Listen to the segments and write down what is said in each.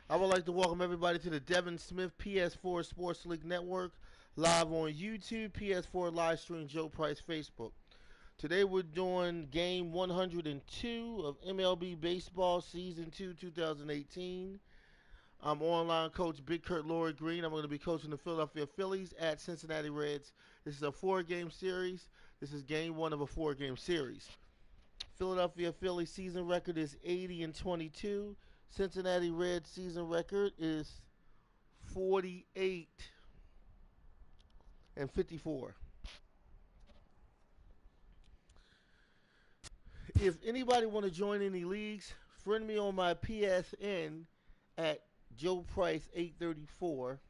I would like to welcome everybody to the Devin Smith PS4 Sports League Network, live on YouTube, PS4 live stream, Joe Price Facebook. Today we're doing game 102 of MLB Baseball Season 2 2018. I'm online coach Big Kurt Lori Green. I'm going to be coaching the Philadelphia Phillies at Cincinnati Reds. This is a 4-game series. This is game 1 of a 4-game series. Philadelphia Phillies season record is 80-22. Cincinnati Reds season record is 48-54. If anybody want to join any leagues, friend me on my PSN at Joe Price 834.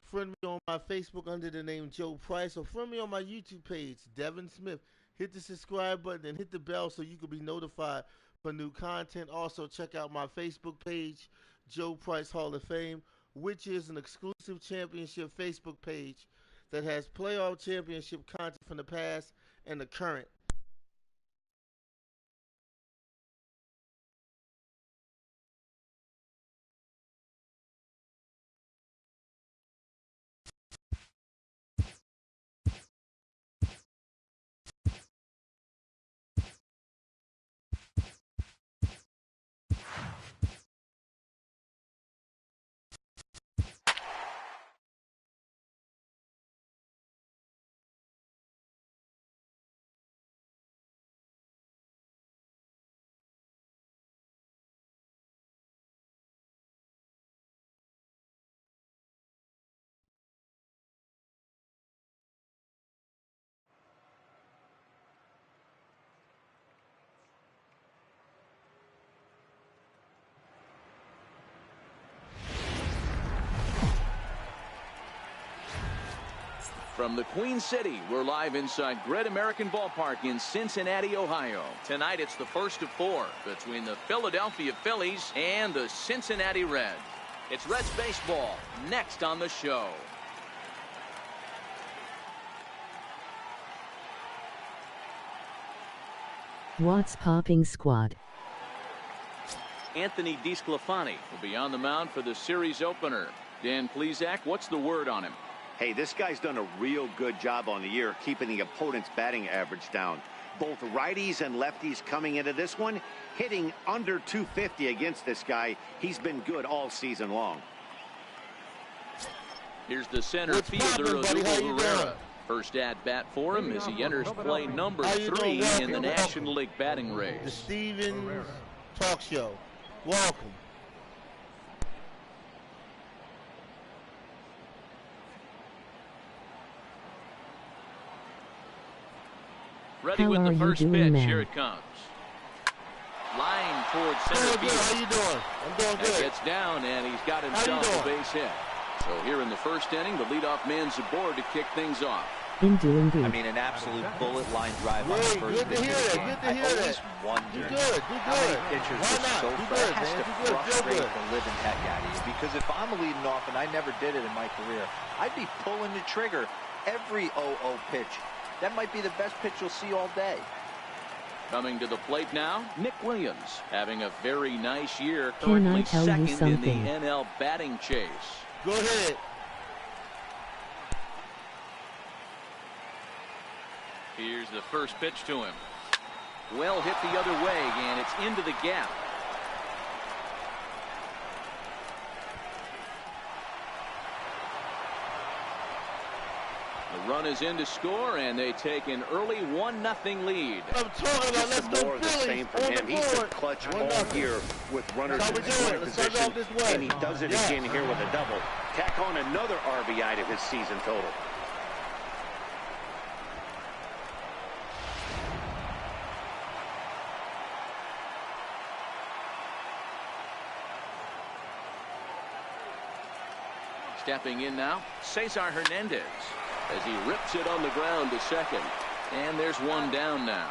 Friend me on my Facebook under the name Joe Price, or friend me on my YouTube page, Devin Smith. Hit the subscribe button and hit the bell so you can be notified for new content. Also, check out my Facebook page, Joe Price Hall of Fame, which is an exclusive championship Facebook page that has playoff championship content from the past and the current. From the Queen City, we're live inside Great American Ballpark in Cincinnati, Ohio. Tonight, it's the first of 4 between the Philadelphia Phillies and the Cincinnati Reds. It's Reds baseball next on the show. What's popping, squad? Anthony DeSclafani will be on the mound for the series opener. Dan Plesac, what's the word on him? Hey, this guy's done a real good job on the year keeping the opponent's batting average down. Both righties and lefties coming into this one, hitting under 250 against this guy. He's been good all season long. Here's the center fielder, Odubel Herrera. First at bat for him as he enters play number 3 in the National League batting race. The Stevens Talk Show. Welcome. Ready with the first pitch. Here it comes. Line towards center field. How you doing? I'm doing good. Gets down, and he's got himself a base hit. So here in the first inning, the leadoff man's aboard to kick things off. Been doing good. I mean, an absolute bullet line drive on the first pitch. Good to hear that. Good to hear that. Wondered do good. how many pitchers Why are not? so Do fast. good, It has man. to Do good. Feel frustrate good. the living heck out of you. Because if I'm leading off, and I never did it in my career, I'd be pulling the trigger every 0-0 pitch. That might be the best pitch you'll see all day. Coming to the plate now, Nick Williams having a very nice year. Can I Currently tell you second in the something? NL batting chase. Go ahead. Here's the first pitch to him. Well hit the other way, and it's into the gap. The run is in to score, and they take an early 1-0 lead. I'm talking about let's go More of the Phillies same for on him. the He's been board. clutch 1-0. all year with runners That's how in we do it. scoring Let's start position, off this way. and he does it Yes. again here with a double. Tack on another RBI to his season total. Stepping in now, Cesar Hernandez as he rips it on the ground to second. And there's one down now.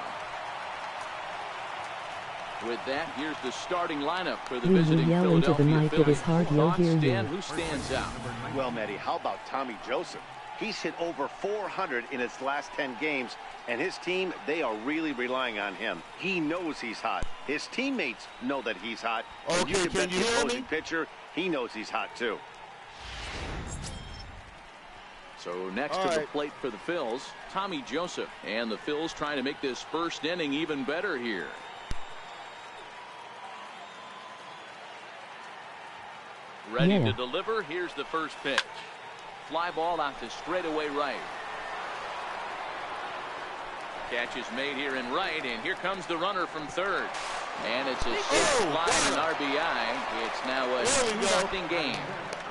With that, here's the starting lineup for the Will you visiting yell into the Philadelphia mic? It Phillies. is hard to Thoughts, hear you. Dan, who stands out? Well, Matty, how about Tommy Joseph? He's hit over 400 in his last 10 games, and his team, they are really relying on him. He knows he's hot. His teammates know that he's hot. And you can bet the opposing pitcher, he knows he's hot too. So next to the plate for the Phils, Tommy Joseph. And the Phils trying to make this first inning even better here. Ready to deliver. Here's the first pitch. Fly ball out to straightaway right. Catch is made here in right, and here comes the runner from third. And it's a safe fly and an RBI. It's now a 2-0 game.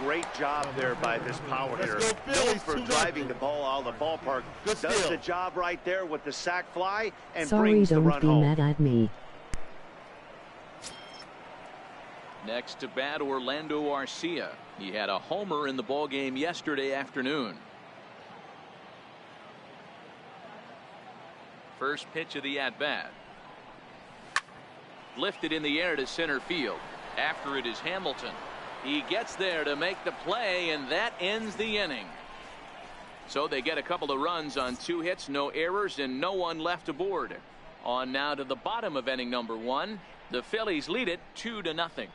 Great job there by this power hitter. Known for driving the ball out of the ballpark. Does the job right there with the sac fly and brings the run home. Sorry, don't be mad at me. Next to bat, Orlando Arcia. He had a homer in the ballgame yesterday afternoon. First pitch of the at-bat. Lifted in the air to center field. After it is Hamilton. He gets there to make the play, and that ends the inning. So they get a couple of runs on 2 hits, no errors, and no one left aboard. On now to the bottom of inning number 1. The Phillies lead it 2-0.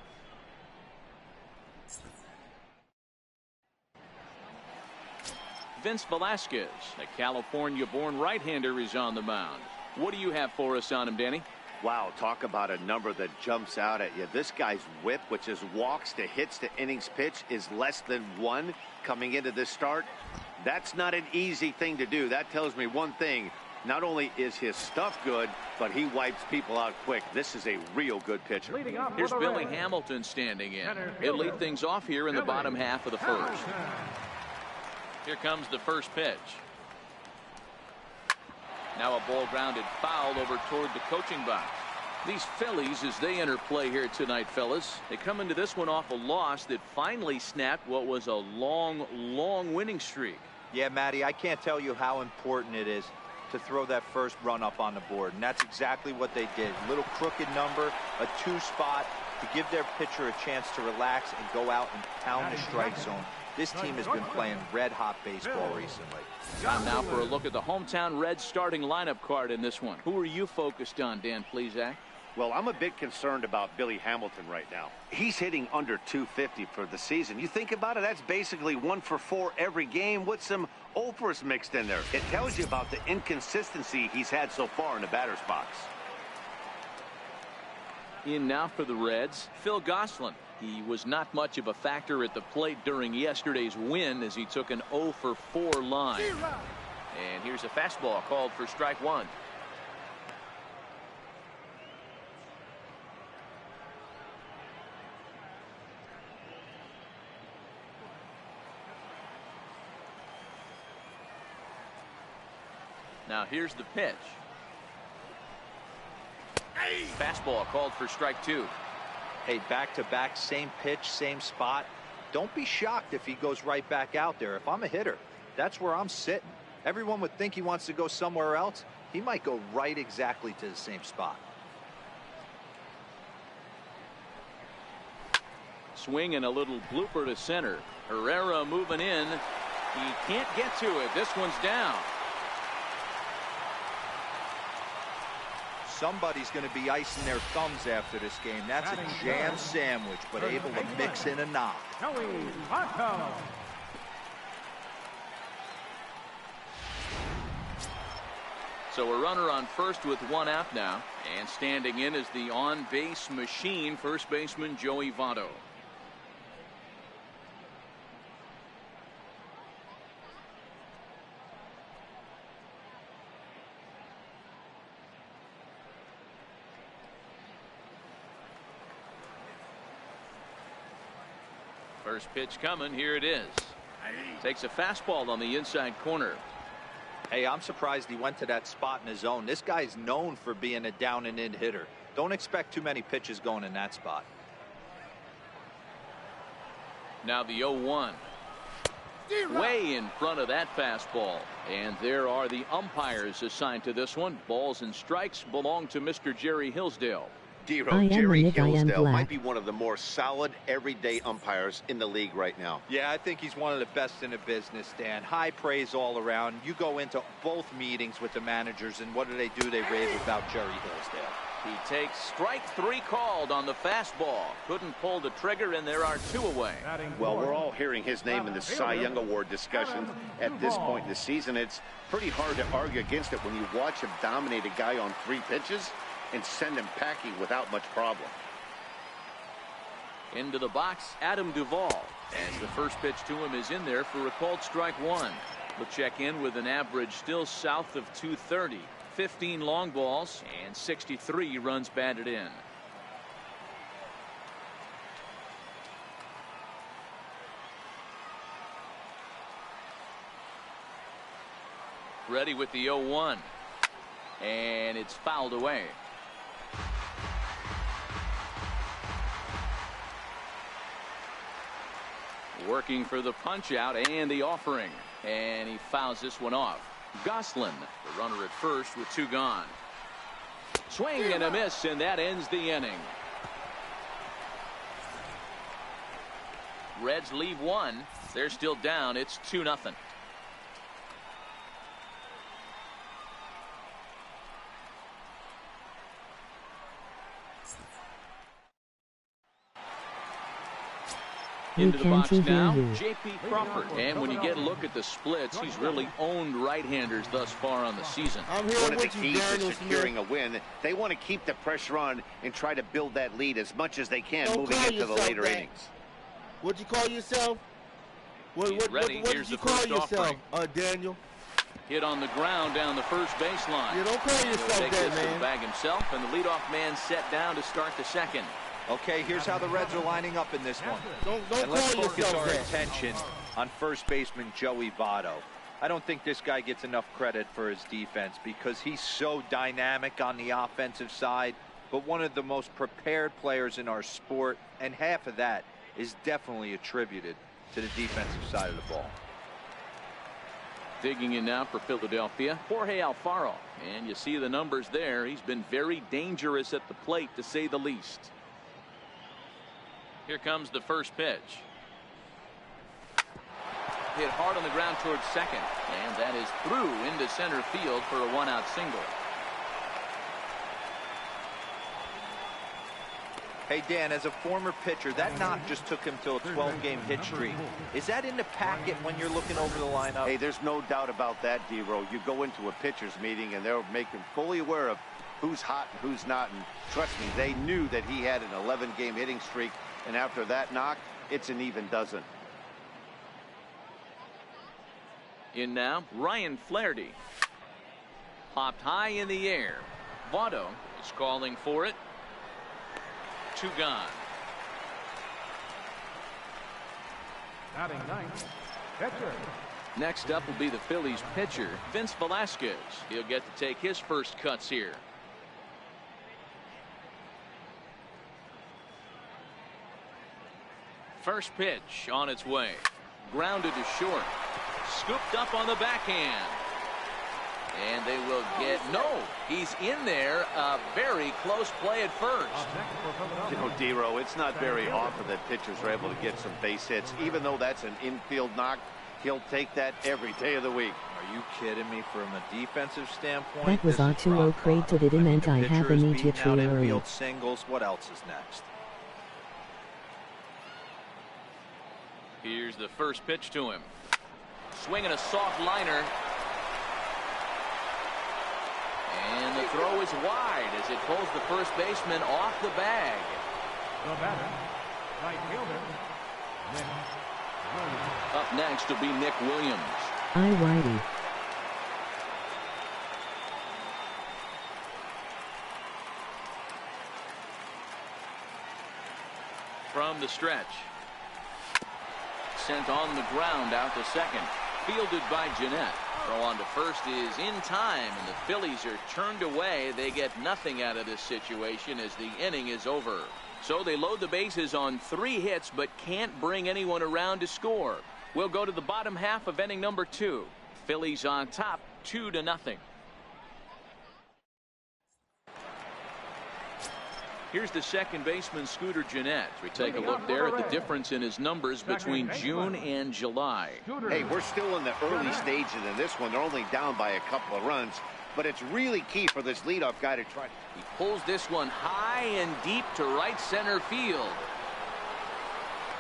Vince Velasquez, a California-born right-hander, is on the mound. What do you have for us on him, Danny? Wow, talk about a number that jumps out at you. This guy's whip, which is walks to hits to innings pitch, is less than 1 coming into this start. That's not an easy thing to do. That tells me one thing. Not only is his stuff good, but he wipes people out quick. This is a real good pitcher. Here's Billy Hamilton standing in. He'll lead things off here in the bottom half of the first. Here comes the first pitch. Now a ball grounded foul over toward the coaching box. These Phillies, as they enter play here tonight, fellas, they come into this one off a loss that finally snapped what was a long winning streak. Yeah, Matty, I can't tell you how important it is to throw that first run up on the board, and that's exactly what they did. A little crooked number, a 2 spot to give their pitcher a chance to relax and go out and pound the strike zone. This team has been playing red-hot baseball recently. Time now for a look at the hometown Reds starting lineup card in this one. Who are you focused on, Dan Plesac? Well, I'm a bit concerned about Billy Hamilton right now. He's hitting under 250 for the season. You think about it, that's basically 1 for 4 every game with some offers mixed in there. It tells you about the inconsistency he's had so far in the batter's box. In now for the Reds, Phil Gosselin. He was not much of a factor at the plate during yesterday's win as he took an 0 for 4 line. And here's a fastball called for strike 1. Now here's the pitch. Fastball called for strike 2. Hey, back-to-back, same pitch, same spot. Don't be shocked if he goes right back out there. If I'm a hitter, that's where I'm sitting. Everyone would think he wants to go somewhere else. He might go right exactly to the same spot. Swing and a little blooper to center. Herrera moving in. He can't get to it. This one's down. Somebody's going to be icing their thumbs after this game. That's a jam sandwich, but able to mix in a knock. So a runner on first with 1 out now. And standing in is the on-base machine, first baseman Joey Votto. First pitch coming. Here it is. Takes a fastball on the inside corner. Hey, I'm surprised he went to that spot in his zone. This guy's known for being a down and in hitter. Don't expect too many pitches going in that spot. Now the 0-1. Way in front of that fastball. And there are the umpires assigned to this one. Balls and strikes belong to Mr. Jerry Hillsdale. D-Ro, Jerry Hillsdale might be one of the more solid everyday umpires in the league right now. Yeah, I think he's one of the best in the business, Dan. High praise all around. You go into both meetings with the managers, and what do? They rave about Jerry Hillsdale. He takes strike 3 called on the fastball. Couldn't pull the trigger, and there are 2 away. Well, we're all hearing his name in the Cy Young Award discussion at this point in the season. It's pretty hard to argue against it when you watch him dominate a guy on 3 pitches and send him packing without much problem. Into the box, Adam Duvall, as the first pitch to him is in there for a called strike 1. He'll check in with an average still south of 230. 15 long balls and 63 runs batted in. Ready with the 0-1, and it's fouled away. Working for the punch out and the offering, and he fouls this one off. Goslin, the runner at first with 2 gone. Swing and a miss, and that ends the inning. Reds leave 1. They're still down. It's 2-0. Into the box now, J.P. Crawford. And when you get a look at the splits, he's really owned right-handers thus far on the season. One of the keys to securing a win, they want to keep the pressure on and try to build that lead as much as they can moving into the later innings. What'd you call yourself? What did you call yourself, Daniel? Hit on the ground down the first baseline. You don't call yourself that, man. To the bag himself, and the leadoff man set down to start the second. Okay, here's how the Reds are lining up in this one. Don't let's call focus yourself our that. attention on first baseman Joey Votto. I don't think this guy gets enough credit for his defense because he's so dynamic on the offensive side, but one of the most prepared players in our sport, and half of that is definitely attributed to the defensive side of the ball. Digging in now for Philadelphia, Jorge Alfaro. And you see the numbers there. He's been very dangerous at the plate, to say the least. Here comes the first pitch. Hit hard on the ground towards second, and that is through into center field for a 1-out single. Hey, Dan, as a former pitcher, that knock just took him to a 12-game hit streak. Is that in the packet when you're looking over the lineup? Hey, there's no doubt about that, D-Ro. You go into a pitcher's meeting, and they'll make him fully aware of who's hot and who's not. And trust me, they knew that he had an 11-game hitting streak, and after that knock, it's an even dozen. In now, Ryan Flaherty. Popped high in the air. Votto is calling for it. 2 gone. Batting ninth, pitcher. Next up will be the Phillies pitcher, Vince Velasquez. He'll get to take his first cuts here. First pitch on its way. Grounded to short. Scooped up on the backhand. And they will get, no, he's in there. A very close play at first. You know, D-Ro, it's not very often that pitchers are able to get some base hits. Even though that's an infield knock, he'll take that every day of the week. Are you kidding me? From a defensive standpoint, That was R2O created it meant I have immediately infield singles. What else is next? Here's the first pitch to him. Swinging a soft liner. And the throw is wide as it pulls the first baseman off the bag. The batter, right fielder, Nick Williams. Up next will be Nick Williams. I Whitey. From the stretch. Sent on the ground out to second. Fielded by Jeanette. Throw on to first is in time, and the Phillies are turned away. They get nothing out of this situation as the inning is over. So they load the bases on 3 hits but can't bring anyone around to score. We'll go to the bottom half of inning number 2. Phillies on top 2-0. Here's the second baseman, Scooter Gennett. We take a look there at the difference in his numbers between June and July. Hey, we're still in the early stages in this one. They're only down by a couple of runs, but it's really key for this leadoff guy to try. He pulls this one high and deep to right center field.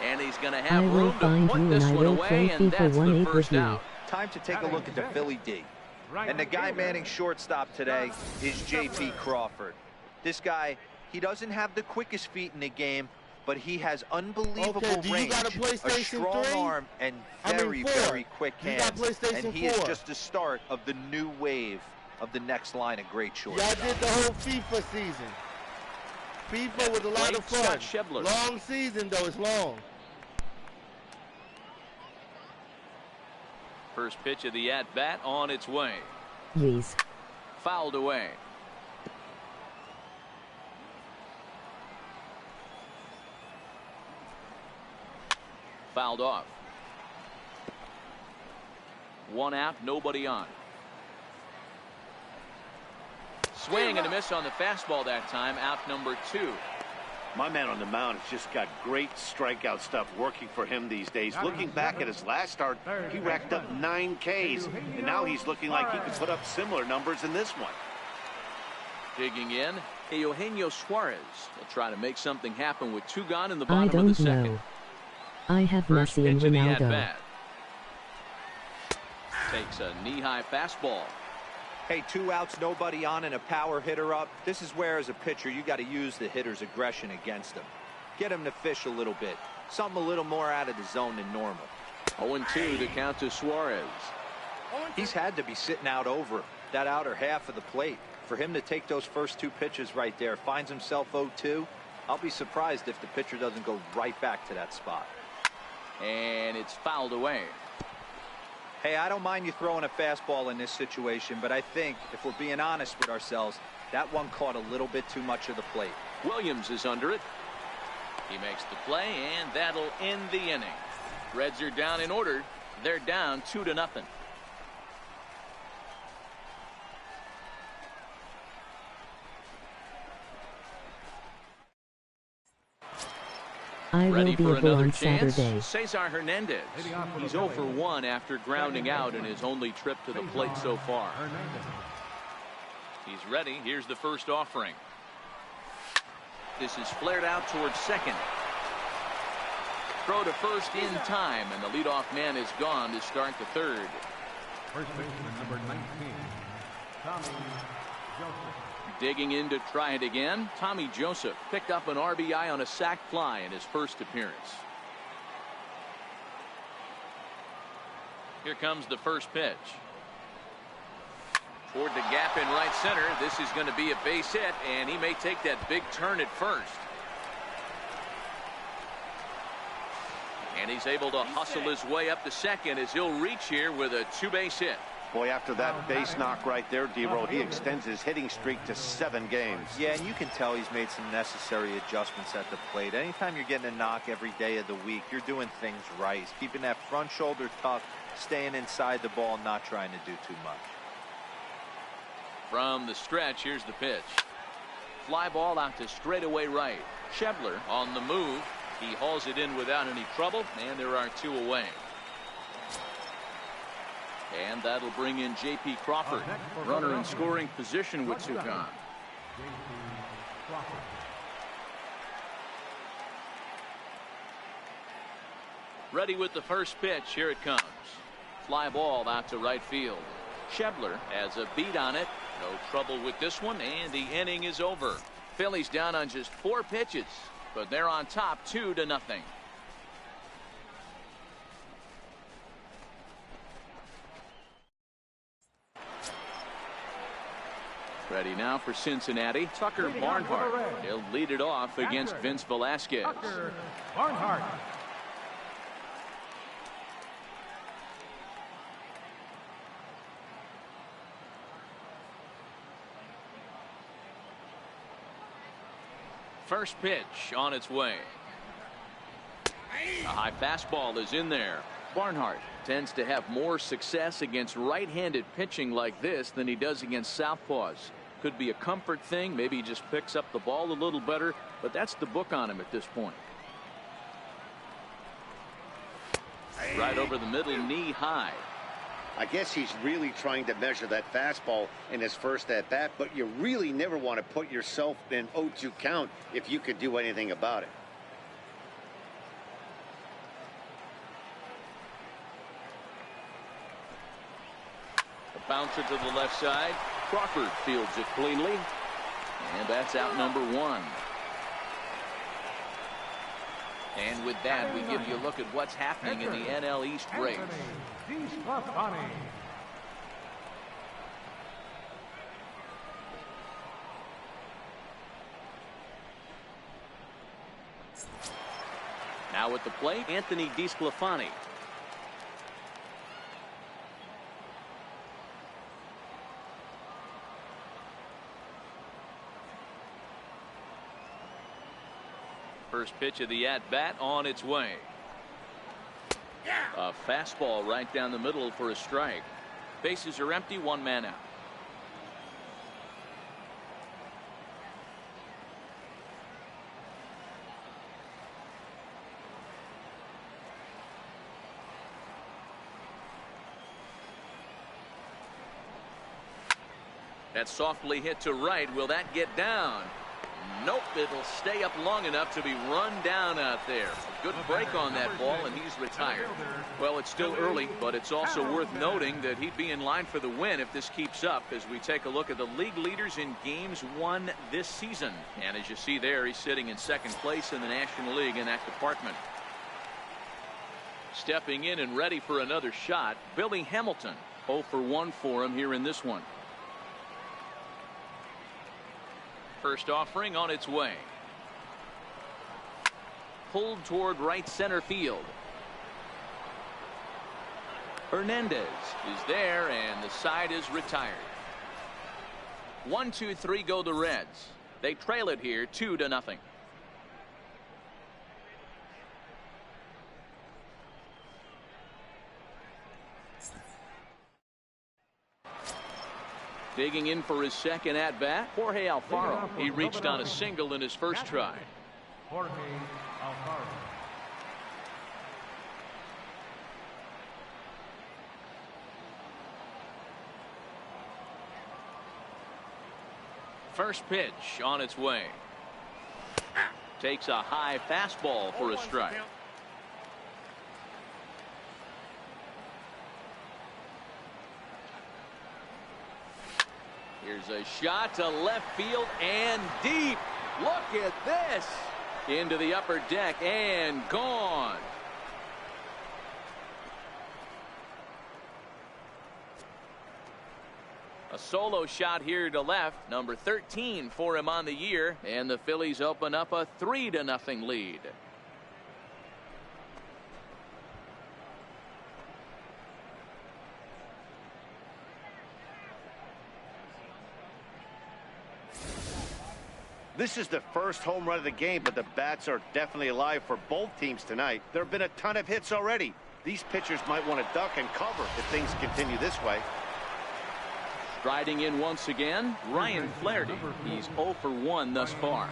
And he's going to have room to put this one away, and that's the first out. Time to take a look at the Philly D. And the guy manning shortstop today is J.P. Crawford. This guy, he doesn't have the quickest feet in the game, but he has unbelievable range, a strong arm, and very quick hands. And he is just the start of the new wave of the next line of great shortstops. Y'all did the whole FIFA season. FIFA was a lot of fun. Long season, though. It's long. First pitch of the at-bat on its way. Yes. Fouled away. Fouled off. One out, nobody on. Swing and a miss on the fastball that time. Out number 2. My man on the mound has just got great strikeout stuff working for him these days. Looking back at his last start, he racked up 9 Ks, and now he's looking like he could put up similar numbers in this one. Digging in, Eugenio Suarez will try to make something happen with 2 gone in the bottom of the second. Know. I have First Messi and pitch of the Ronaldo. at-bat. Takes a knee-high fastball. Hey, 2 outs, nobody on, and a power hitter up. This is where, as a pitcher, you got to use the hitter's aggression against him. Get him to fish a little bit. Something a little more out of the zone than normal. 0-2 to count to Suarez. He's had to be sitting out over that outer half of the plate. For him to take those first 2 pitches right there, finds himself 0-2. I'll be surprised if the pitcher doesn't go right back to that spot. And it's fouled away. Hey, I don't mind you throwing a fastball in this situation, but I think, if we're being honest with ourselves, that one caught a little bit too much of the plate. Williams is under it. He makes the play, and that'll end the inning. Reds are down in order. They're down 2-0. I Ready will be for able another on chance? Saturday. Cesar Hernandez. He's 0 for 1 after grounding out in his only trip to the plate so far. He's ready. Here's the first offering. This is flared out towards second. Throw to first in time, and the leadoff man is gone to start the third. First baseman number 19, Tommy Joseph. Digging in to try it again. Tommy Joseph picked up an RBI on a sac fly in his first appearance. Here comes the first pitch. Toward the gap in right center. This is going to be a base hit, and he may take that big turn at first. And he's able to hustle his way up to second as he'll reach here with a 2-base hit. Boy, after that base knock right there, D-Row, he extends his hitting streak to 7 games. Yeah, and you can tell he's made some necessary adjustments at the plate. Anytime you're getting a knock every day of the week, you're doing things right. He's keeping that front shoulder tucked, staying inside the ball, not trying to do too much. From the stretch, here's the pitch. Fly ball out to straightaway right. Schebler on the move. He hauls it in without any trouble, and there are 2 away. And that'll bring in J.P. Crawford. Runner in scoring position with 2 gone. Ready with the first pitch. Here it comes. Fly ball out to right field. Schebler has a beat on it. No trouble with this one, and the inning is over. Phillies down on just 4 pitches, but they're on top 2-0. Ready now for Cincinnati. Tucker Barnhart. He'll lead it off against Vince Velasquez. Tucker Barnhart. First pitch on its way. A high fastball is in there. Barnhart tends to have more success against right-handed pitching like this than he does against southpaws. Could be a comfort thing. Maybe he just picks up the ball a little better, but that's the book on him at this point. Right over the middle, knee high. I guess he's really trying to measure that fastball in his first at bat, but you really never want to put yourself in 0-2 count if you could do anything about it. The bouncer to the left side. Crawford fields it cleanly, and that's out number 1. And with that, we give you a look at what's happening in the NL East race. Now at the plate, Anthony DeSclafani. First pitch of the at-bat on its way. A fastball right down the middle for a strike. Bases are empty, 1 man out. That's softly hit to right. Will that get down? Nope, it'll stay up long enough to be run down out there. A good break on that ball, and he's retired. Well, it's still early, but it's also worth noting that he'd be in line for the win if this keeps up, as we take a look at the league leaders in games won this season. And as you see there, he's sitting in second place in the National League in that department. Stepping in and ready for another shot, Billy Hamilton. 0 for 1 for him here in this one. First offering on its way. Pulled toward right center field. Hernandez is there, and the side is retired. 1-2-3 go the Reds. They trail it here 2-0. Digging in for his second at bat, Jorge Alfaro. He reached on a single in his first try. Jorge Alfaro. First pitch on its way. Takes a high fastball for a strike. Here's a shot to left field and deep. Look at this. Into the upper deck and gone. A solo shot here to left. Number 13 for him on the year. And the Phillies open up a 3-0 lead. This is the first home run of the game, but the bats are definitely alive for both teams tonight. There have been a ton of hits already. These pitchers might want to duck and cover if things continue this way. Striding in once again, Ryan Flaherty. He's 0 for 1 thus far.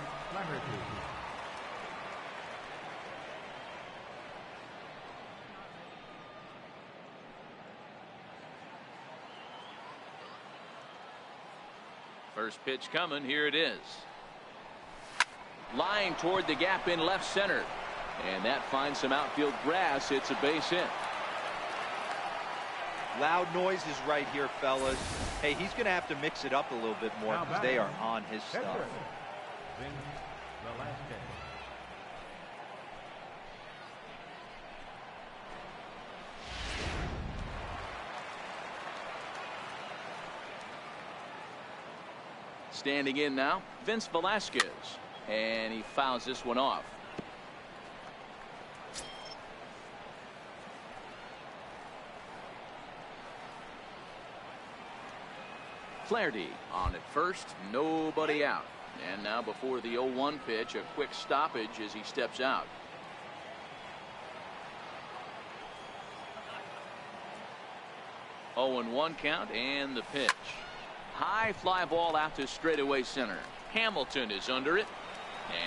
First pitch coming. Here it is. Line toward the gap in left center. And that finds some outfield grass. It's a base hit. Loud noises right here, fellas. Hey, he's going to have to mix it up a little bit more because they are on his stuff. Standing in now, Vince Velasquez. And he fouls this one off. Flaherty on at first, nobody out. And now before the 0-1 pitch, a quick stoppage as he steps out. Oh, and 1 count and the pitch. High fly ball out to straightaway center. Hamilton is under it,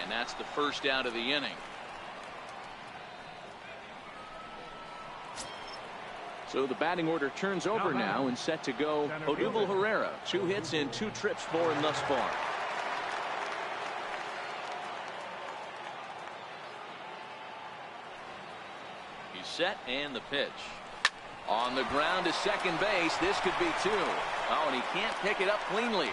and that's the first out of the inning. So the batting order turns over now and set to go. Odubel Herrera, 2 hits in 2 trips for him thus far. He's set, and the pitch. On the ground to second base. This could be 2. Oh, and he can't pick it up cleanly.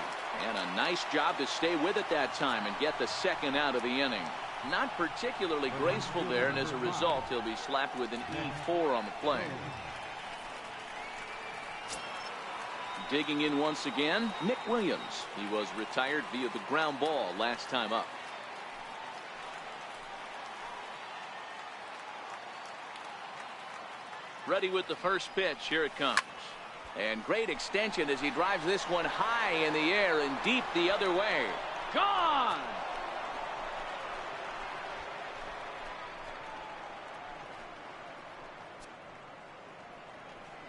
And a nice job to stay with it that time and get the second out of the inning. Not particularly graceful there, and as a result, he'll be slapped with an E4 on the play. Digging in once again, Nick Williams. He was retired via the ground ball last time up. Ready with the first pitch. Here it comes. And great extension as he drives this one high in the air and deep the other way. Gone!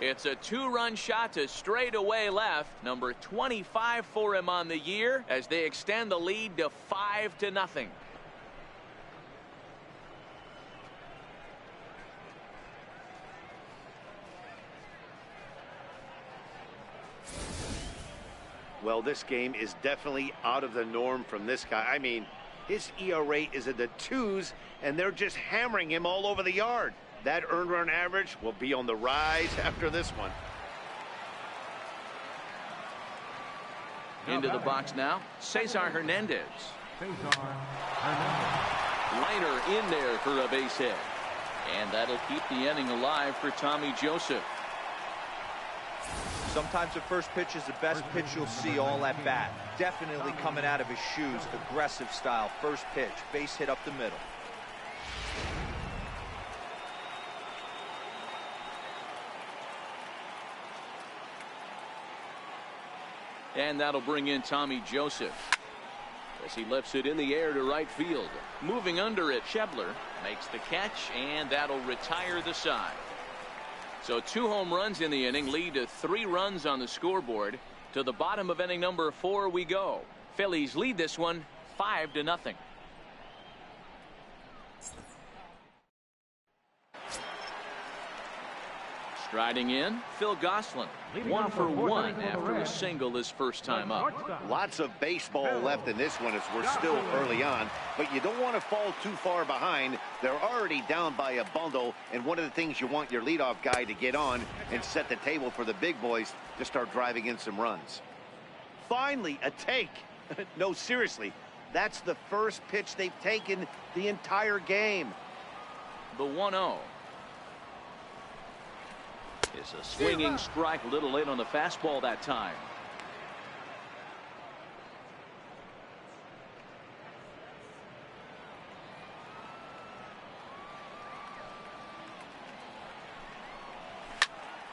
It's a 2-run shot to straightaway left. Number 25 for him on the year as they extend the lead to 5-0. Well, this game is definitely out of the norm from this guy. I mean, his ERA is in the 2s, and they're just hammering him all over the yard. That earned run average will be on the rise after this one. Into the box now, Cesar Hernandez. Liner in there for a base hit. And that'll keep the inning alive for Tommy Joseph. Sometimes the first pitch is the best pitch you'll see all at bat. Definitely coming out of his shoes. Aggressive style. First pitch. Base hit up the middle. And that'll bring in Tommy Joseph as he lifts it in the air to right field. Moving under it, Schebler makes the catch, and that'll retire the side. So 2 home runs in the inning lead to 3 runs on the scoreboard. To the bottom of inning number 4 we go. Phillies lead this one 5-0. Striding in, Phil Gosselin. 1 for 1 after a single his first time up. Lots of baseball left in this one as we're still early on, but you don't want to fall too far behind. They're already down by a bundle, and one of the things you want your leadoff guy to get on and set the table for the big boys to start driving in some runs. Finally, a take. No, seriously, that's the first pitch they've taken the entire game. The 1-0. Is a swinging strike, a little late on the fastball that time.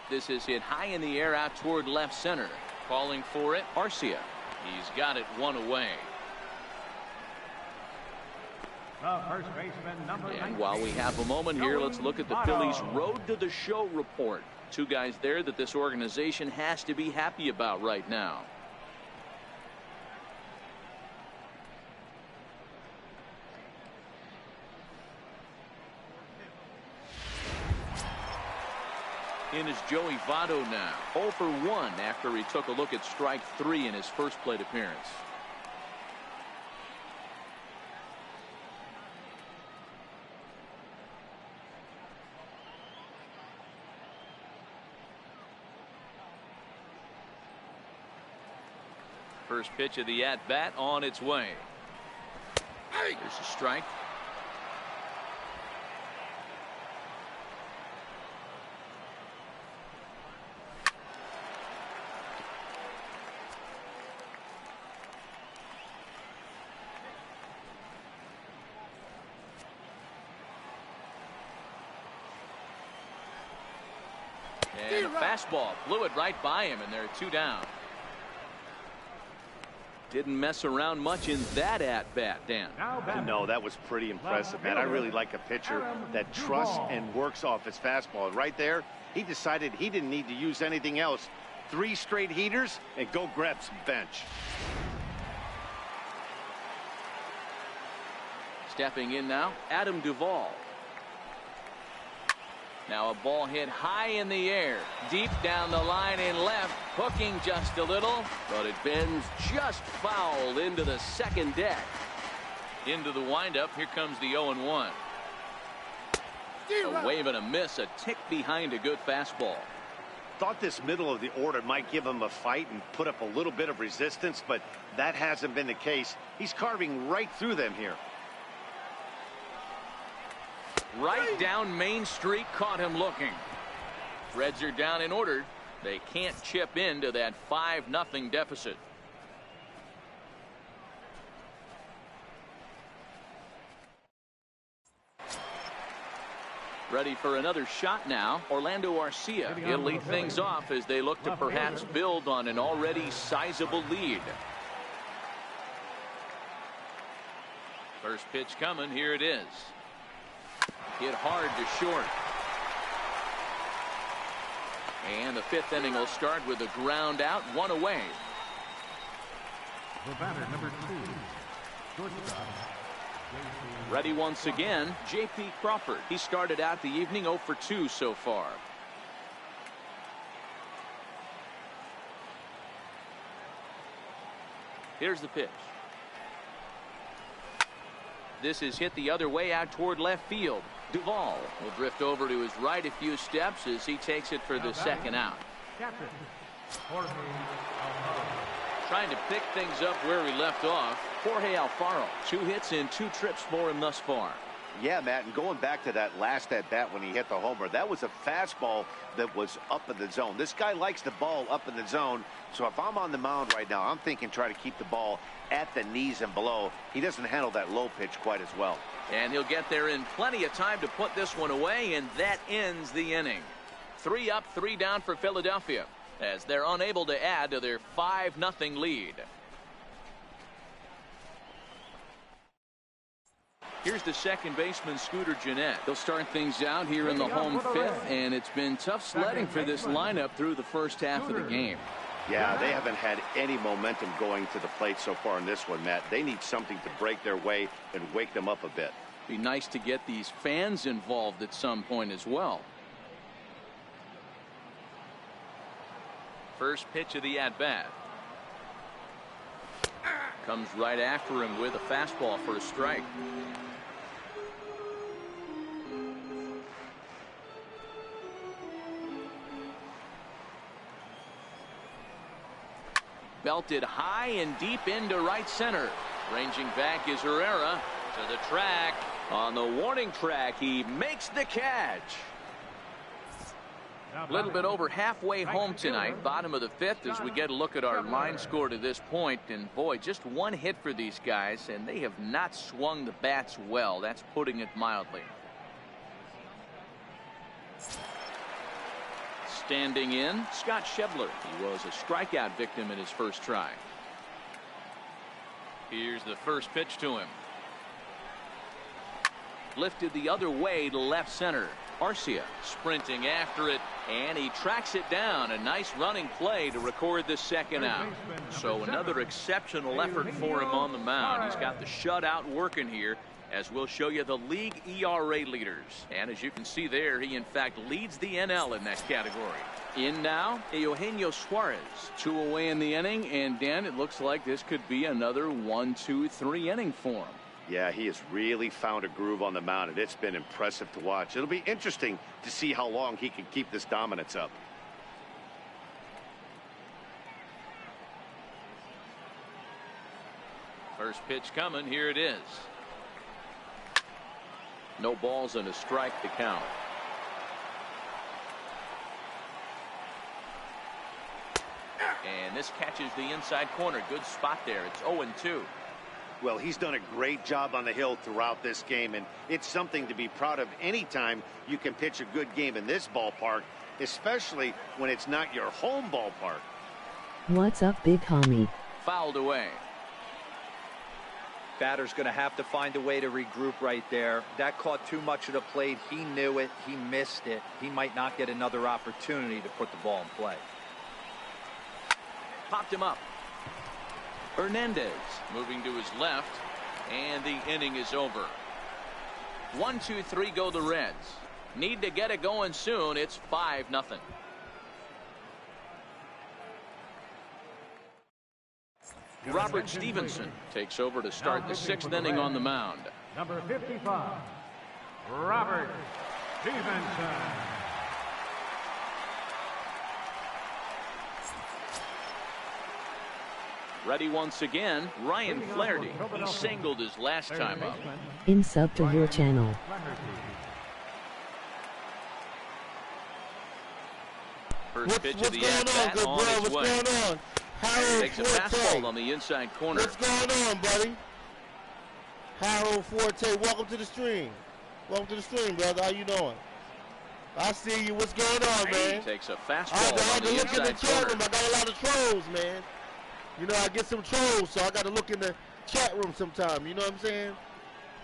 This is hit high in the air out toward left center. Calling for it, Arcia. He's got it 1 away. First baseman, number 19. And while we have a moment here, let's look at the Phillies' road to the show report. 2 guys there that this organization has to be happy about right now. In is Joey Votto now. 0 for 1 after he took a look at strike 3 in his first plate appearance. First pitch of the at-bat on its way. There's a strike. And a fastball blew it right by him, and they're 2 down. Didn't mess around much in that at-bat, Dan. No, that was pretty impressive, man. I really like a pitcher that trusts and works off his fastball. Right there, he decided he didn't need to use anything else. 3 straight heaters and go grab some bench. Stepping in now, Adam Duvall. Now a ball hit high in the air, deep down the line in left, hooking just a little, but it bends just foul into the second deck. Into the windup, here comes the 0-1. A wave and a miss, a tick behind a good fastball. Thought this middle of the order might give him a fight and put up a little bit of resistance, but that hasn't been the case. He's carving right through them here. Right down Main Street, caught him looking. Reds are down in order. They can't chip into that 5-0 deficit. Ready for another shot now, Orlando Arcia. He'll lead things off as they look to perhaps build on an already sizable lead. First pitch coming, here it is. Hit hard to short. And the 5th inning will start with a ground out, 1 away. The batter, number 2, shortstop. Ready once again, J.P. Crawford. He started out the evening 0 for 2 so far. Here's the pitch. This is hit the other way out toward left field. Duvall will drift over to his right a few steps as he takes it for the second out. Captain, Jorge Alfaro. Trying to pick things up where he left off. Jorge Alfaro, 2 hits and 2 trips for him thus far. Yeah, Matt, and going back to that last at bat when he hit the homer, that was a fastball that was up in the zone. This guy likes the ball up in the zone, so if I'm on the mound right now, I'm thinking try to keep the ball at the knees and below. He doesn't handle that low pitch quite as well. And he'll get there in plenty of time to put this one away, and that ends the inning. 3 up, 3 down for Philadelphia as they're unable to add to their 5-0 lead. Here's the second baseman, Scooter Gennett. They'll start things out here in the home 5th, and it's been tough sledding for this lineup through the first half of the game. Yeah, they haven't had any momentum going to the plate so far in this one, Matt. They need something to break their way and wake them up a bit. Be nice to get these fans involved at some point as well. First pitch of the at-bat. Comes right after him with a fastball for a strike. Belted high and deep into right center. Ranging back is Herrera to the track. On the warning track, he makes the catch. A little bit over halfway home tonight, bottom of the 5th, as we get a look at our line score to this point. And boy, just 1 hit for these guys, and they have not swung the bats well. That's putting it mildly. Standing in, Scott Schebler. He was a strikeout victim in his first try. Here's the first pitch to him. Lifted the other way to left center. Arcia sprinting after it, and he tracks it down. A nice running play to record the second out. So another exceptional effort for him on the mound. He's got the shutout working here, as we'll show you the league ERA leaders. And as you can see there, he in fact leads the NL in that category. In now, Eugenio Suarez. 2 away in the inning, and Dan, it looks like this could be another 1, 2, 3 inning for him. Yeah, he has really found a groove on the mound, and it's been impressive to watch. It'll be interesting to see how long he can keep this dominance up. First pitch coming, here it is. No balls and a strike to count. And this catches the inside corner. Good spot there. It's 0-2. Well, he's done a great job on the hill throughout this game, and it's something to be proud of anytime you can pitch a good game in this ballpark, especially when it's not your home ballpark. What's up, Big Homie? Fouled away. Batter's going to have to find a way to regroup right there. That caught too much of the plate. He knew it. He missed it. He might not get another opportunity to put the ball in play. Popped him up. Hernandez moving to his left, and the inning is over. 1-2-3 go the Reds. Need to get it going soon. It's 5-0. Robert Stevenson takes over to start the 6th inning on the mound. Number 55, Robert Stevenson. Ready once again, Ryan Flaherty. He singled his last time up. In sub to your channel. First pitch of the going at-bat on, on bro? his What's way. going on? Harold Takes a Forte. fastball on the inside corner. What's going on, buddy? Harold Forte, welcome to the stream. Welcome to the stream, brother. How you doing? I see you. What's going on, man? Takes a I fastball had on to the look in the inside chat room. corner. I got a lot of trolls, man. You know, I get some trolls, so I got to look in the chat room sometime. You know what I'm saying?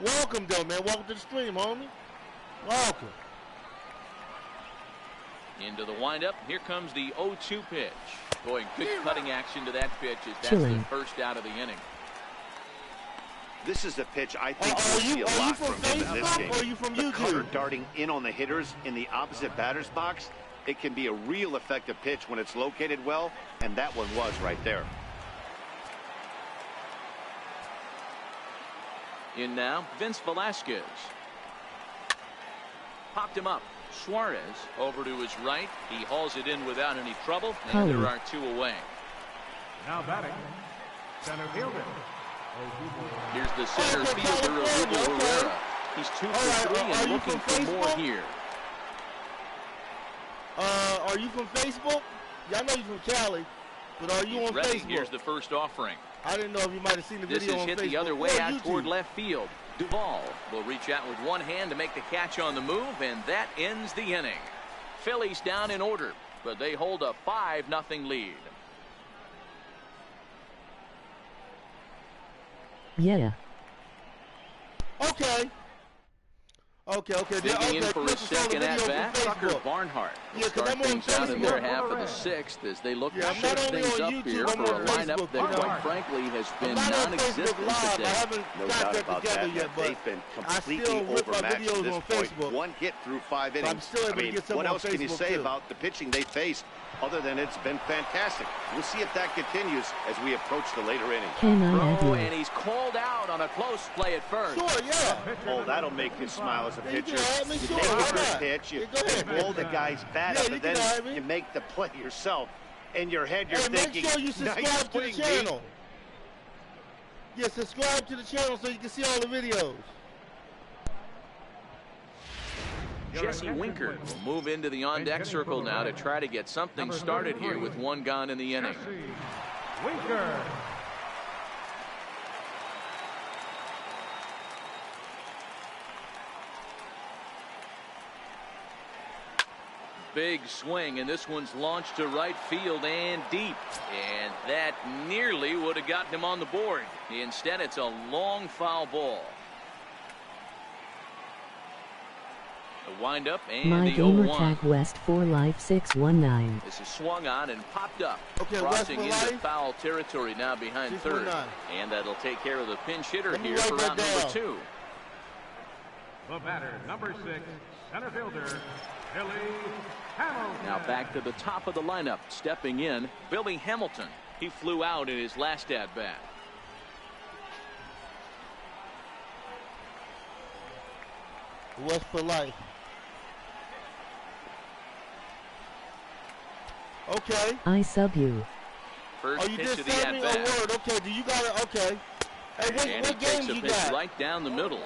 Welcome, though, man. Welcome to the stream, homie. Welcome. Into the windup. Here comes the 0-2 pitch. Boy, good cutting action to that pitch as that's Chilling. the first out of the inning. This is a pitch I think Are we'll see you a lot from from him in this Facebook game. or are you from The cutter YouTube? darting in on the hitters in the opposite batter's box. It can be a real effective pitch when it's located well, and that one was right there. In now, Vince Velasquez. Popped him up. Suarez over to his right. He hauls it in without any trouble, and there are 2 away. Now batting, center fielder. Here's the center fielder, Odubel Herrera. He's 2 for 3 and looking for more here. Are you from Facebook? Yeah, I know you're from Cali, but are you on Ready. Facebook? Here's the first offering. I didn't know if you might have seen the This video is on hit Facebook the other way or out YouTube. toward left field. Duvall will reach out with one hand to make the catch on the move, and that ends the inning. Phillies down in order, but they hold a 5-0 lead. Yeah. Okay. Digging in for his second at bat, Tucker Barnhart will Yeah, 'cause start I'm on things out in their Facebook. half of the 6th as they look Yeah, to I'm shake not only things on up YouTube, here I'm for on a lineup Facebook, that, you quite know. frankly, has I'm been not on non-existent Facebook Live. I today. haven't No got doubt that about together that. yet, but They've been I completely still rip my overmatched videos at this on point. Facebook. 1 hit through 5 innings. I'm still able to get some what on else can you Facebook, say too. about the pitching they faced other than it's been fantastic? We'll see if that continues as we approach the later innings. Can I add Oh, you? and he's called out on a close play at first. Sure, yeah. Oh, that'll make you smile as a Yeah, you pitcher. can add me, You sure, take the why first not? pitch, you Yeah, go ahead. blow the guy's bat Yeah, up, you and can add then me. you make the play yourself. In your head, you're Hey, thinking, make sure you subscribe nice to the swing, channel. Yeah, subscribe to the channel so you can see all the videos. Jesse Winker will move into the on-deck circle now to try to get something started here with 1 gone in the inning. Jesse Winker. Big swing, and this one's launched to right field and deep. And that nearly would have gotten him on the board. Instead, it's a long foul ball. The windup and My the gamer 0-1. tag West for Life 619. This is swung on and popped up. Okay, Crossing West into for life. foul territory now behind third. 619. And that'll take care of the pinch hitter Let me here write for that out number down. 2. The batter, number 6, center fielder, Billy Hamilton. Now back to the top of the lineup. Stepping in, Billy Hamilton. He flew out in his last at-bat. West for life. Okay. I sub you. First Oh, you pitch did of the send me a at-bat. word. Okay, do you got it? Okay. Hey, And what he takes games a you pitch got? right down the middle.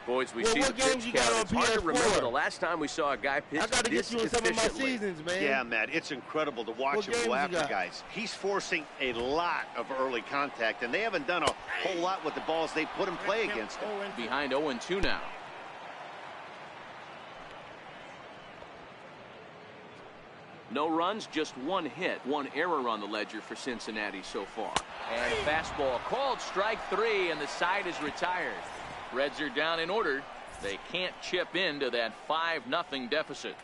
Boys, we Well, see the what games pitch you got count. on It's hard to remember PS4? the last time we saw a guy pitch I got to this get you in some of my efficiently. seasons, man. Yeah, Matt, it's incredible to watch What him games go you after got? guys. He's forcing a lot of early contact, and they haven't done a whole lot with the balls they put in play against him. Behind 0-2 now. No runs, just 1 hit, 1 error on the ledger for Cincinnati so far. And a fastball called strike 3, and the side is retired. Reds are down in order. They can't chip into that 5-0 deficit.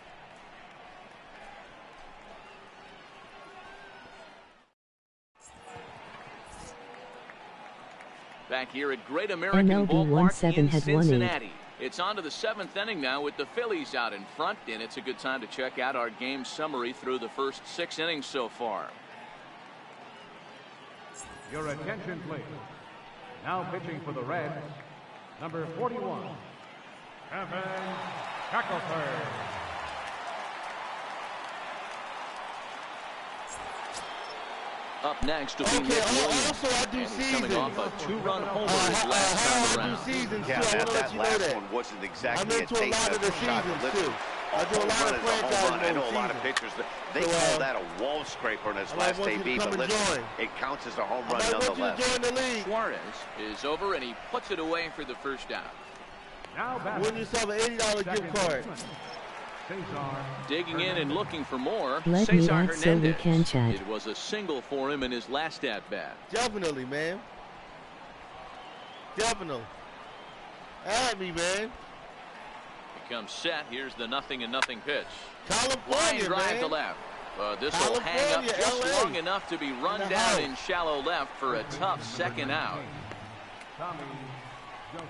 Back here at Great American MLB Ballpark 17 in had won 8. Cincinnati. It's on to the 7th inning now with the Phillies out in front, and it's a good time to check out our game summary through the first 6 innings so far. Your attention, please. Now pitching for the Reds, number 41, Kevin Shackelford. Up next will be Okay, Nick Williams. also I do And he's seasons. coming off a 2-run homer his last time I do around. seasons Yeah, too. I want to let that you know last that. one wasn't I'm exactly a into a taste lot of the shot seasons to listen. too. I do a lot of franchise I know a lot of seasons. pitchers. They So, call that a wall scraper in his I last want you to AB, come but and listen, join. it counts as a home I run might want you to nonetheless. join the league. Suarez is over, and he puts it away for the first down. Now Win batting, yourself an $80 gift second card. baseman, Cesar Digging in and looking for more, Let me Cesar add so we Hernandez. can chat. It was a single for him in his last at-bat. Definitely, man. Definitely. Add me, man. He comes set. Here's the 0-0 pitch. Line California, drive man. to left. This will hang up California, just LA. long enough to be run In the down house. in shallow left for a tough second out. Tommy Joseph.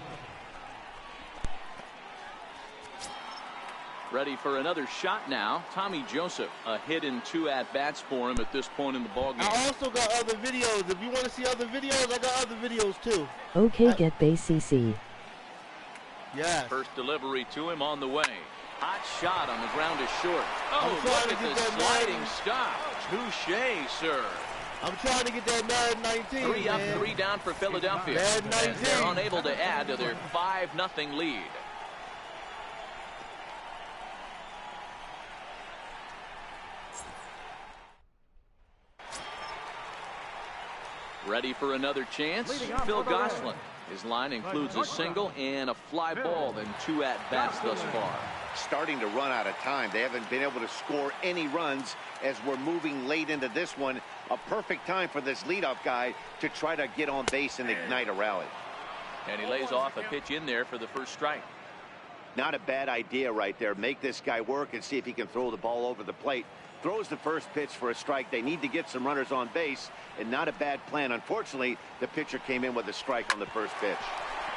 Ready for another shot now. Tommy Joseph, a hit in 2 at-bats for him at this point in the ballgame. I also got other videos. If you want to see other videos, I got other videos too. Okay, get base CC. Yes. First delivery to him on the way. Hot shot on the ground is short. I'm Oh, trying look to at get the that sliding man. stop. Touche, sir. I'm trying to get that Mad 19, 3 up, man. 3 down for Philadelphia. Mad As they're 19. unable to add to their 5-0 lead. Ready for another chance? Leading off Phil for the Reds. Gosselin. His line includes a single and a fly ball and 2 at-bats thus far. Starting to run out of time. They haven't been able to score any runs as we're moving late into this one. A perfect time for this leadoff guy to try to get on base and ignite a rally. And he lays off a pitch in there for the first strike. Not a bad idea right there. Make this guy work and see if he can throw the ball over the plate. Throws the first pitch for a strike. They need to get some runners on base, and not a bad plan. Unfortunately, the pitcher came in with a strike on the first pitch.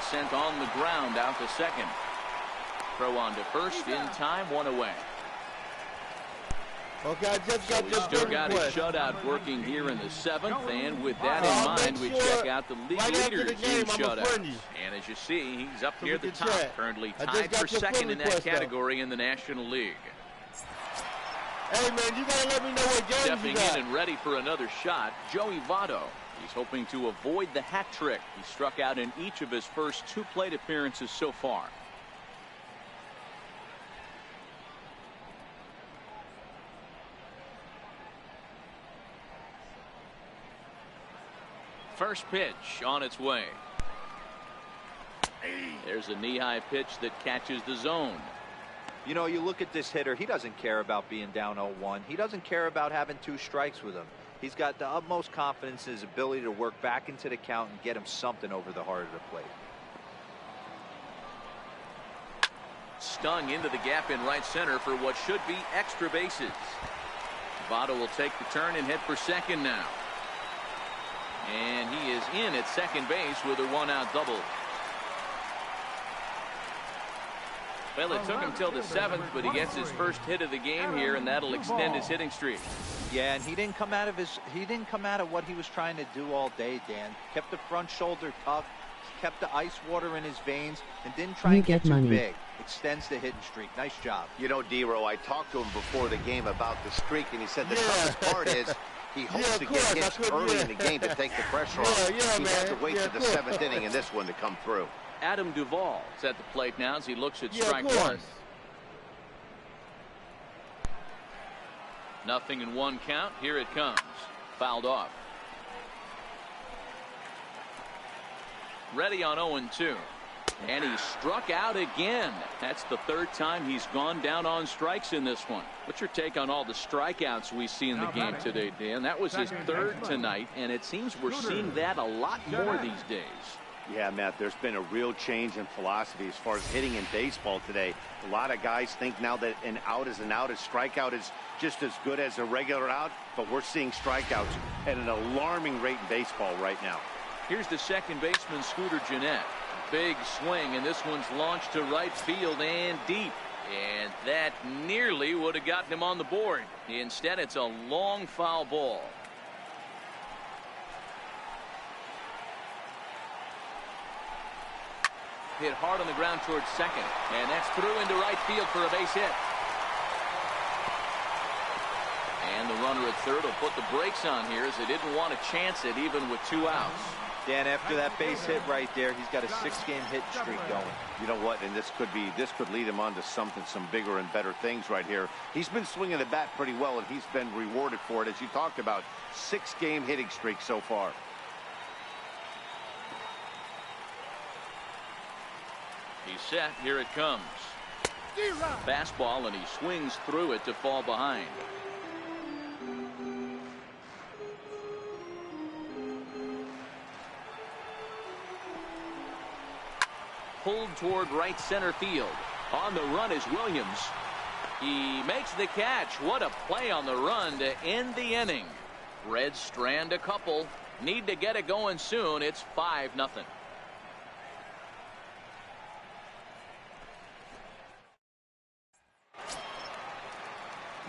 Sent on the ground out to second. Throw on to first in time, 1 away. Okay, I just So got he's this still big got his request. shutout working here in the 7th, and with that I'll in mind, make we sure check out the league right after the leaders game, in I'ma friend shutouts. you. And as you see, he's up So near we the can top, chat. currently I just tied got for your second friend in that request, though. category in the National League. Hey, man, you gotta let me know what games Stepping you got. in and ready for another shot, Joey Votto. He's hoping to avoid the hat trick. He struck out in each of his first 2 plate appearances so far. First pitch on its way. There's a knee-high pitch that catches the zone. You know, you look at this hitter, he doesn't care about being down 0-1. He doesn't care about having 2 strikes with him. He's got the utmost confidence in his ability to work back into the count and get him something over the heart of the plate. Stung into the gap in right center for what should be extra bases. Votto will take the turn and head for second now. And he is in at second base with a 1-out double. Well, it took him till the 7th, but he gets his first hit of the game here, and that'll extend his hitting streak. Yeah, and he didn't come out of what he was trying to do all day, Dan. Kept the front shoulder tucked, kept the ice water in his veins, and didn't try You and get get too money. big. Extends the hitting streak. Nice job. You know, D-Row, I talked to him before the game about the streak, and he said the Yeah. toughest part is he hopes Yeah, to of get course, I hits couldn't- early yeah. in the game to take the pressure Yeah, off. yeah, He had man. to wait Yeah, to the of course. 7th inning in this one to come through. Adam Duvall is at the plate now as he looks at Yeah, of strike course. 1. 0-1 count. Here it comes. Fouled off. Ready on 0-2. And he struck out again. That's the 3rd time he's gone down on strikes in this one. What's your take on all the strikeouts we see in the game today, Dan? That was his 3rd tonight, and it seems we're seeing that a lot more these days. Yeah, Matt, there's been a real change in philosophy as far as hitting in baseball today. A lot of guys think now that an out is an out, a strikeout is just as good as a regular out, but we're seeing strikeouts at an alarming rate in baseball right now. Here's the second baseman, Scooter Gennett. Big swing, and this one's launched to right field and deep. And that nearly would have gotten him on the board. Instead, it's a long foul ball. Hit hard on the ground towards second. And that's through into right field for a base hit. And the runner at third will put the brakes on here as they didn't want to chance it even with 2 outs. Dan, after that base hit right there, he's got a 6-game hit streak going. You know what? And this could lead him on to some bigger and better things right here. He's been swinging the bat pretty well, and he's been rewarded for it, as you talked about. 6-game hitting streak so far. He's set. Here it comes. Fastball, and he swings through it to fall behind. Pulled toward right center field. On the run is Williams. He makes the catch. What a play on the run to end the inning. Reds strand a couple. Need to get it going soon. It's 5-0.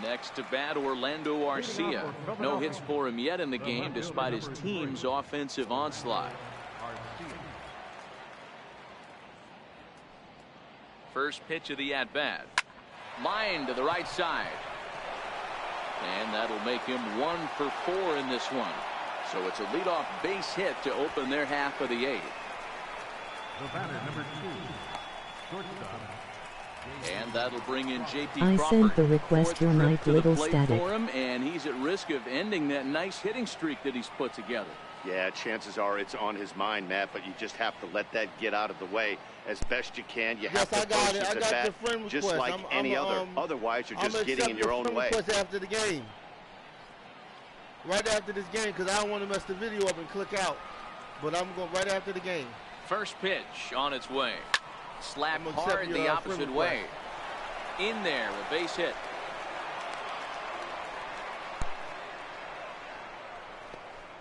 Next to bat, Orlando Arcia. No hits for him yet in the game despite his team's offensive onslaught. First pitch of the at-bat. Line to the right side. And that'll make him 1 for 4 in this one. So it's a leadoff base hit to open their half of the 8th. The batter, number 2, shortstop. And that'll bring in J.P. I Crawford. sent the request your Fourth mic trip to the little plate static. for him, and he's at risk of ending that nice hitting streak that he's put together. Yeah, chances are it's on his mind, Matt, but you just have to let that get out of the way as best you can. You have to got it. focus I the got bat your friend just request. like any other. Otherwise, you're just getting in your own way. Request after the game. Right after this game, because I don't want to mess the video up and click out. But I'm going right after the game. First pitch on its way. Slap I'm gonna accept hard your, the friend opposite request. way. In there, a base hit.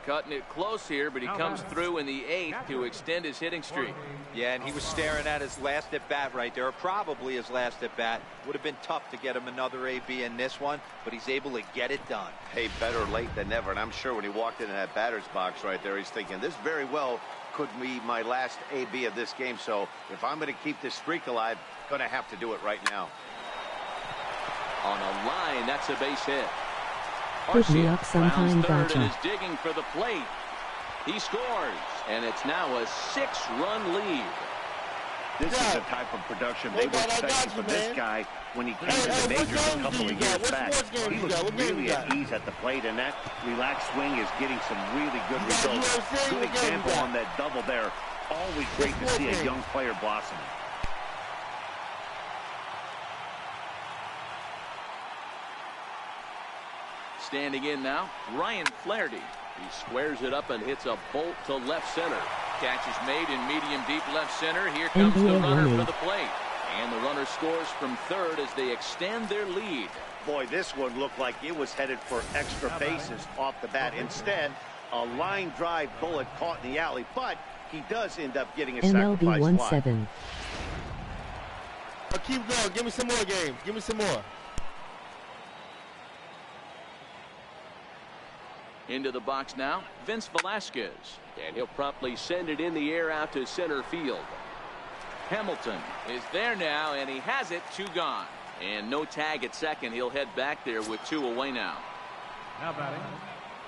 Cutting it close here, but he comes through in the 8th to extend his hitting streak. Yeah, and he was staring at his last at-bat right there, or probably his last at-bat. Would have been tough to get him another AB in this one, but he's able to get it done. Hey, better late than never. And I'm sure when he walked into that batter's box right there, he's thinking, this very well could be my last AB of this game. So if I'm going to keep this streak alive, going to have to do it right now. On a line, that's a base hit. Put me Arcia up sometime, rounds third and gotcha. is digging for the plate. He scores, and it's now a 6-run lead. This is the type of production they were expecting from this guy when he came to the majors a couple of years back. He was really at ease at the plate, and that relaxed swing is getting some really good results. Good example on that double there. Always great to see a young player blossom. Standing in now, Ryan Flaherty. He squares it up and hits a bolt to left center. Catch is made in medium deep left center. Here comes the NBA runner winning. for the plate. And the runner scores from third as they extend their lead. Boy, this one looked like it was headed for extra bases off the bat. Instead, a line drive bullet caught in the alley, but he does end up getting a MLB sacrifice fly. 17. Keep going. Give me some more games. Give me some more. Into the box now, Vince Velasquez. And he'll promptly send it in the air out to center field. Hamilton is there now, and he has it. 2 gone. And no tag at second. He'll head back there with 2 away now. Now batting,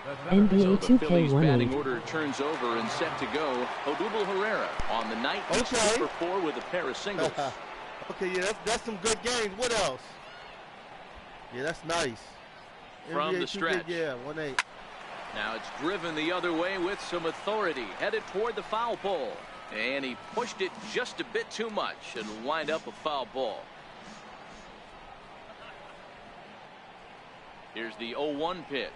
the center NBA So the Phillies batting 2K18. order turns over and set to go. Odubel Herrera on the night. He's Okay. 2 for 4 with a pair of singles. Okay, yeah, that's some good games. What else? Yeah, that's nice. From NBA the 2K, stretch. Yeah, 1-8. Now it's driven the other way with some authority, headed toward the foul pole, and he pushed it just a bit too much and wind up a foul ball. Here's the 0-1 pitch.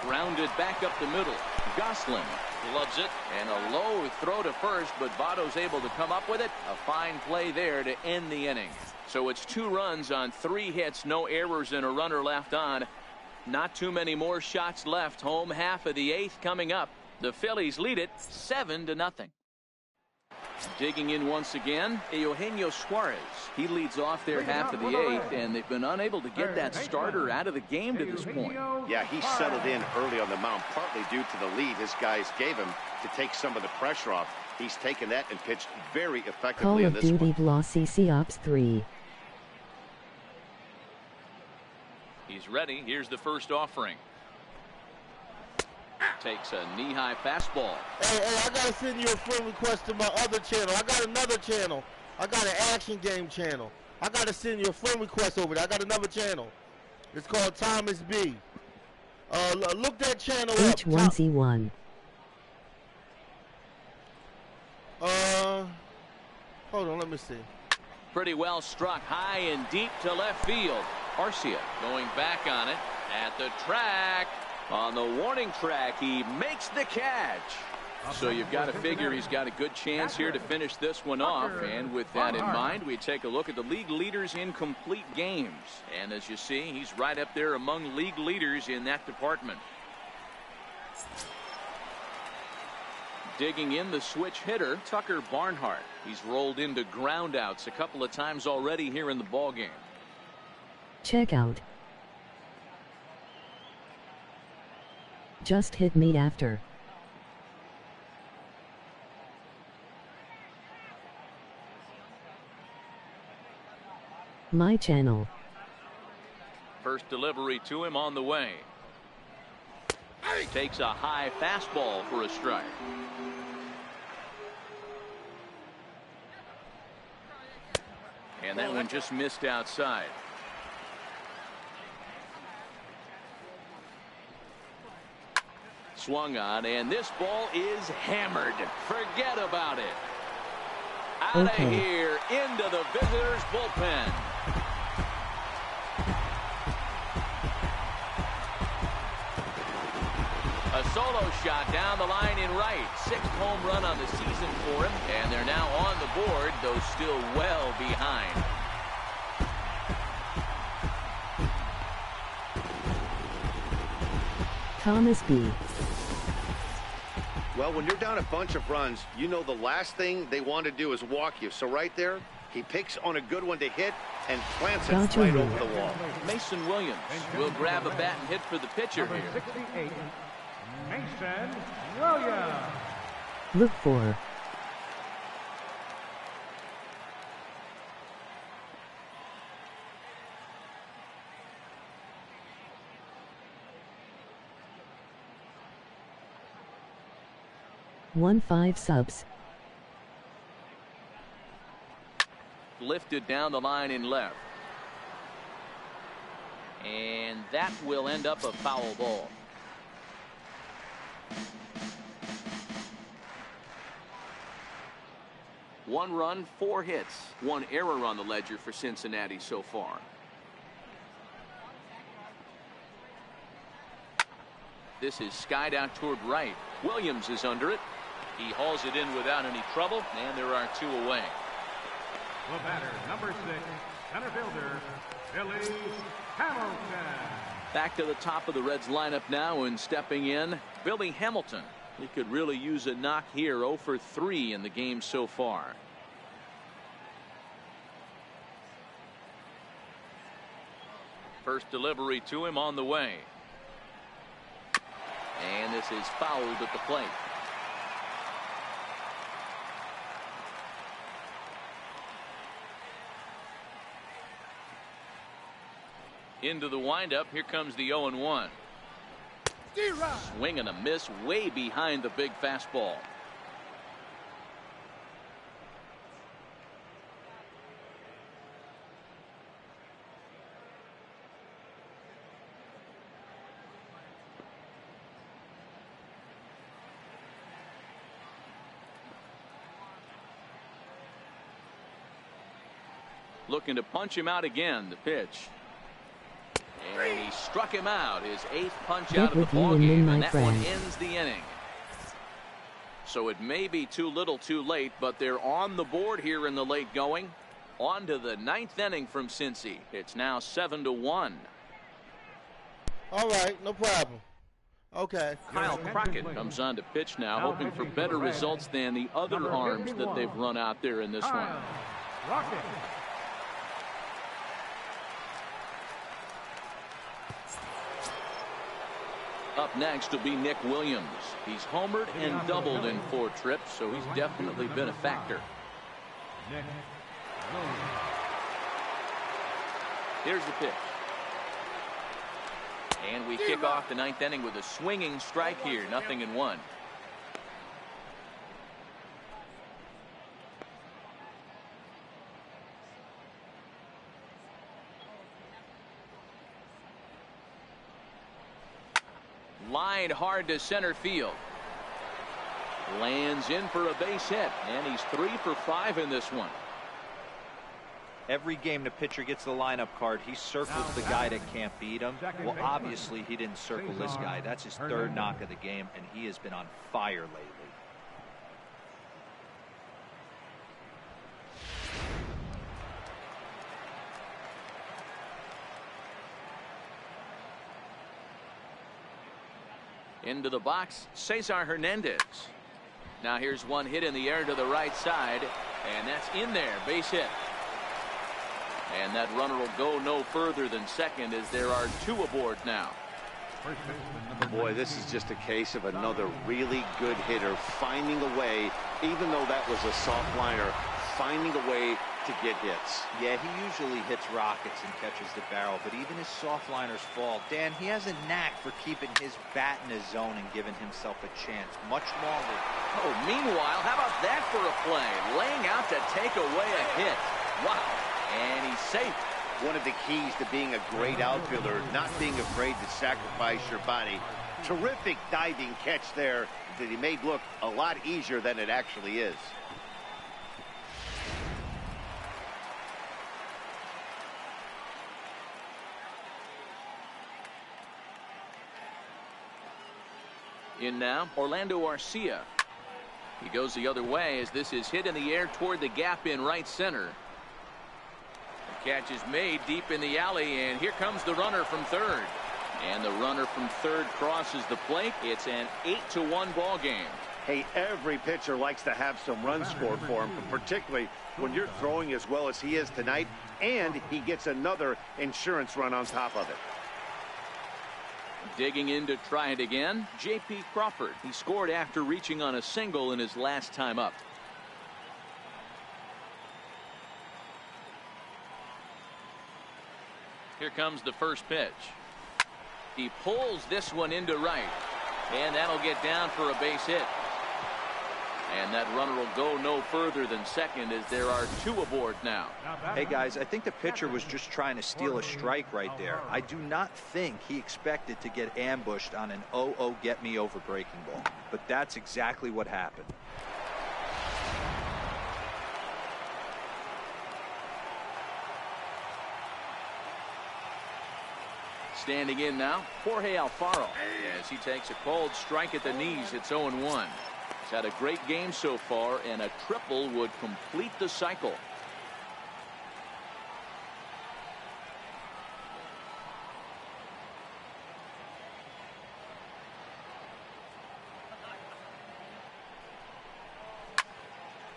Grounded back up the middle. Gosselin loves it, and a low throw to first, but Votto's able to come up with it. A fine play there to end the inning. So it's 2 runs on 3 hits, no errors, and a runner left on. Not too many more shots left. Home half of the 8th coming up. The Phillies lead it 7-0. Digging in once again, Eugenio Suarez. He leads off their half of the 8th, and they've been unable to get that starter out of the game to this point. Yeah, he settled in early on the mound, partly due to the lead his guys gave him to take some of the pressure off. He's taken that and pitched very effectively Call in of this Duty one. Blah CC Ops 3. He's ready. Here's the first offering. Takes a knee-high fastball. Hey, I gotta send you a friend request to my other channel. I got another channel. I got an action game channel. I gotta send you a friend request over there. I got another channel. It's called Thomas B. Look that channel up. H1Z1. Hold on, let me see. Pretty well struck high and deep to left field. Arcia going back on it at the track. On the warning track, he makes the catch. So you've got to figure he's got a good chance here to finish this one off. And with that in mind, we take a look at the league leaders in complete games. And as you see, he's right up there among league leaders in that department. Digging in the switch hitter, Tucker Barnhart. He's rolled into groundouts a couple of times already here in the ballgame. Check out. Just hit me after. My channel. First delivery to him on the way. Takes a high fastball for a strike. And that one just missed outside. Swung on, and this ball is hammered. Forget about it. Out of here, into the visitors' bullpen. A solo shot down the line in right. 6th home run on the season for him, and they're now on the board, though still well behind. Thomas B. Well, when you're down a bunch of runs, you know the last thing they want to do is walk you. So right there, he picks on a good one to hit and plants it right over the wall. Mason Williams will grab a bat and hit for the pitcher here. 68, Mason Williams. Look for. One 5 subs. Lifted down the line in left. And that will end up a foul ball. One run, 4 hits, 1 error on the ledger for Cincinnati so far. This is skied out toward right. Williams is under it. He hauls it in without any trouble, and there are 2 away. The batter, number 6, center fielder, Billy Hamilton. Back to the top of the Reds lineup now, and stepping in, Billy Hamilton. He could really use a knock here. 0 for 3 in the game so far. First delivery to him on the way. And this is fouled at the plate. Into the windup. Here comes the 0-1. Swing and a miss way behind the big fastball. Looking to punch him out again. The pitch. And he struck him out. His 8th punch out of the ballgame, and that one ends the inning. So it may be too little too late, but they're on the board here in the late going. On to the 9th inning from Cincy. It's now 7-1. All right, no problem. Okay. Kyle Crockett comes on to pitch now, hoping for better results than the other arms that they've run out there in this one. Crockett. Up next will be Nick Williams. He's homered and doubled in 4 trips, so he's definitely been a factor. Nick Williams. Here's the pitch. And we kick off the 9th inning with a swinging strike here, 0-1. Lined hard to center field. Lands in for a base hit, and he's 3 for 5 in this one. Every game the pitcher gets the lineup card, he circles the guy that can't beat him. Well, obviously, he didn't circle this guy. That's his 3rd knock of the game, and he has been on fire lately. Into the box, Cesar Hernandez. Now here's one hit in the air to the right side, and that's in there, base hit. And that runner will go no further than second as there are 2 aboard now. Boy, this is just a case of another really good hitter finding a way, even though that was a soft liner, finding a way to get hits. Yeah, he usually hits rockets and catches the barrel, but even his soft liners fall. Dan, he has a knack for keeping his bat in his zone and giving himself a chance much longer. Oh, meanwhile, how about that for a play? Laying out to take away a hit. Wow. And he's safe. One of the keys to being a great outfielder, not being afraid to sacrifice your body. Terrific diving catch there that he made look a lot easier than it actually is. In now, Orlando Arcia. He goes the other way as this is hit in the air toward the gap in right center. The catch is made deep in the alley, and here comes the runner from third. And the runner from third crosses the plate. It's an 8-1 ball game. Hey, every pitcher likes to have some runs scored for him, particularly when you're throwing as well as he is tonight, and he gets another insurance run on top of it. Digging in to try it again, J.P. Crawford. He scored after reaching on a single in his last time up. Here comes the first pitch. He pulls this one into right, and that'll get down for a base hit. And that runner will go no further than second as there are 2 aboard now. Hey guys, I think the pitcher was just trying to steal a strike right there. I do not think he expected to get ambushed on an 0-0 get me over breaking ball, but that's exactly what happened. Standing in now, Jorge Alfaro, as he takes a cold strike at the knees. It's 0-1. He's had a great game so far, and a triple would complete the cycle.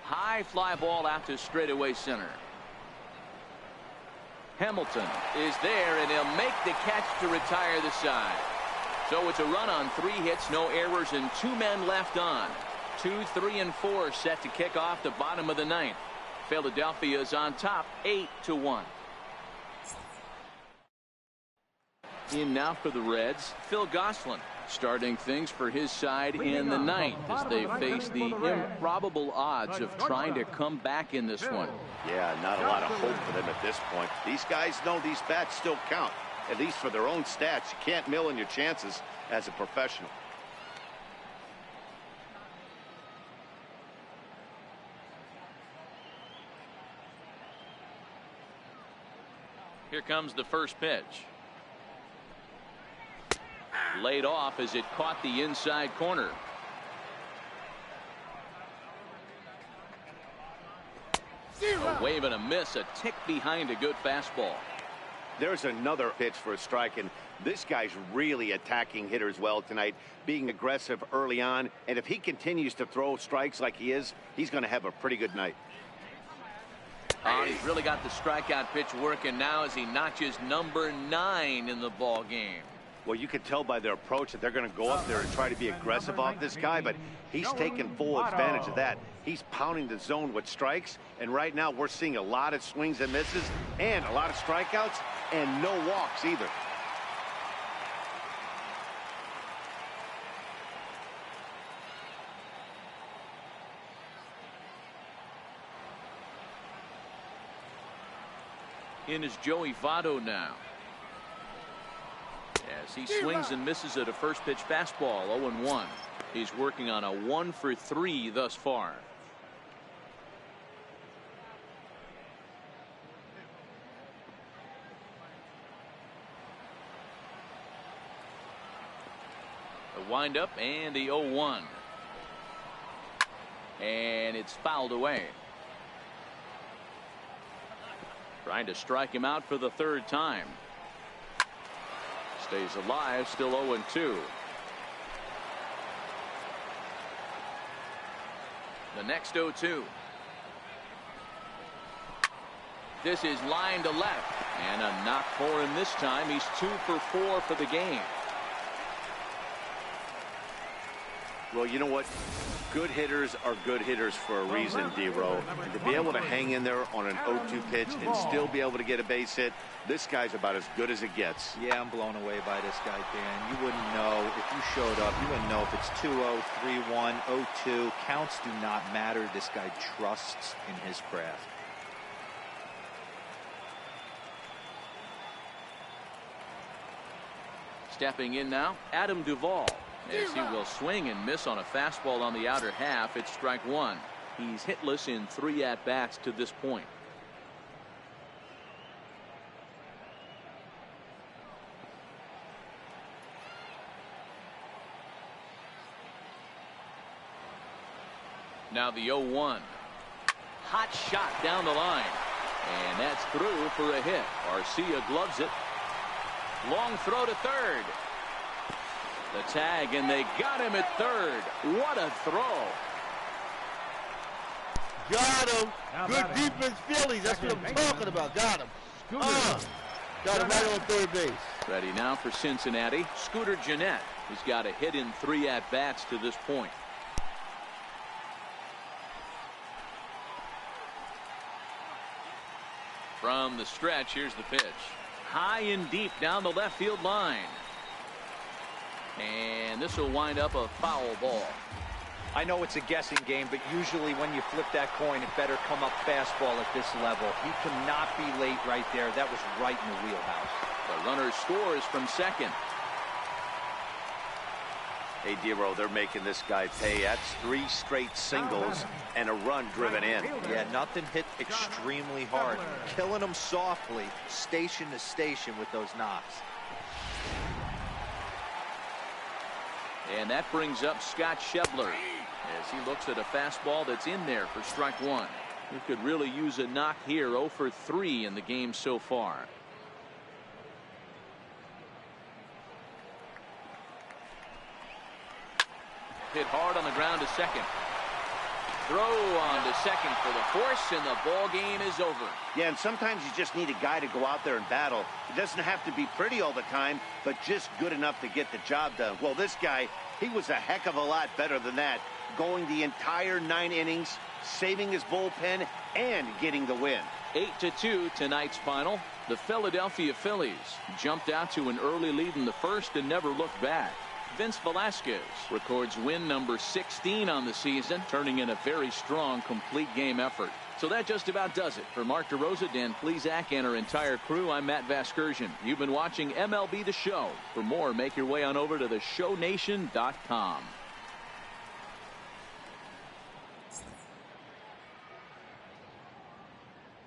High fly ball out to straightaway center. Hamilton is there, and he'll make the catch to retire the side. So it's a run on 3 hits, no errors, and 2 men left on. 2, 3, and 4 set to kick off the bottom of the 9th. Philadelphia is on top, 8-1. In now for the Reds, Phil Gosselin, starting things for his side in the 9th as they face the improbable odds of trying to come back in this one. Yeah, not a lot of hope for them at this point. These guys know these bats still count, at least for their own stats. You can't mill in your chances as a professional. Here comes the first pitch. Laid off as it caught the inside corner. A wave and a miss, a tick behind a good fastball. There's another pitch for a strike, and this guy's really attacking hitters well tonight, being aggressive early on. And if he continues to throw strikes like he is, he's going to have a pretty good night. He's really got the strikeout pitch working now as he notches number 9 in the ball game. Well, you can tell by their approach that they're going to go up there and try to be aggressive off this guy, but he's taking full advantage of that. He's pounding the zone with strikes, and right now we're seeing a lot of swings and misses and a lot of strikeouts and no walks either. In is Joey Votto now. As he swings and misses at a first pitch fastball, 0-1. He's working on a 1-for-3 thus far. A windup and the 0-1. And it's fouled away. Trying to strike him out for the 3rd time. Stays alive, still 0-2. The next 0-2. This is line to left. And a knock for him this time. He's 2 for 4 for the game. Well, you know what? Good hitters are good hitters for a reason, D-Row. To be able to hang in there on an 0-2 pitch and still be able to get a base hit, this guy's about as good as it gets. Yeah, I'm blown away by this guy, Dan. You wouldn't know if you showed up. You wouldn't know if it's 2-0, 3-1, 0-2. Counts do not matter. This guy trusts in his craft. Stepping in now, Adam Duvall. As he will swing and miss on a fastball on the outer half. It's strike 1. He's hitless in 3 at-bats to this point. Now the 0-1. Hot shot down the line. And that's through for a hit. Arcia gloves it. Long throw to third. The tag, and they got him at third. What a throw. Got him. Good defense, Phillies. That's what I'm talking about. Got him. Got him right on third base. Ready now for Cincinnati. Scooter Gennett. He's got a hit in 3 at-bats to this point. From the stretch, here's the pitch. High and deep down the left field line. And this will wind up a foul ball. I know it's a guessing game, but usually when you flip that coin, it better come up fastball at this level. He cannot be late right there. That was right in the wheelhouse. The runner scores from second. Hey, D-Row, they're making this guy pay. That's 3 straight singles and a run driven in. Yeah, nothing hit extremely hard. Killing him softly, station to station with those knocks. And that brings up Scott Schebler as he looks at a fastball that's in there for strike 1. He could really use a knock here. 0 for 3 in the game so far. Hit hard on the ground to second. Throw on to second for the force, and the ball game is over. Yeah, and sometimes you just need a guy to go out there and battle. It doesn't have to be pretty all the time, but just good enough to get the job done. Well, this guy, he was a heck of a lot better than that, going the entire 9 innings, saving his bullpen, and getting the win. 8-2 tonight's final. The Philadelphia Phillies jumped out to an early lead in the first and never looked back. Vince Velasquez records win number 16 on the season, turning in a very strong complete game effort. So that just about does it. For Mark DeRosa, Dan Plesac, and our entire crew, I'm Matt Vasgersian. You've been watching MLB The Show. For more, make your way on over to theshownation.com.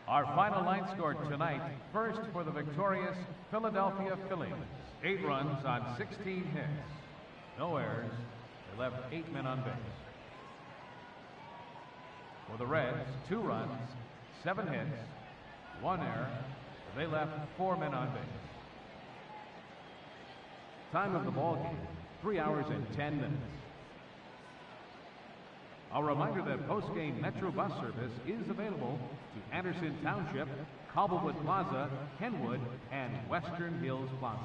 Our final line score tonight, first for the victorious Philadelphia Phillies. 8 runs on 16 hits. No errors. They left 8 men on base. For the Reds, 2 runs, 7 hits, 1 error. They left 4 men on base. Time of the ball game, 3 hours and 10 minutes. A reminder that post-game Metro bus service is available to Anderson Township, Cobblewood Plaza, Kenwood, and Western Hills Plaza.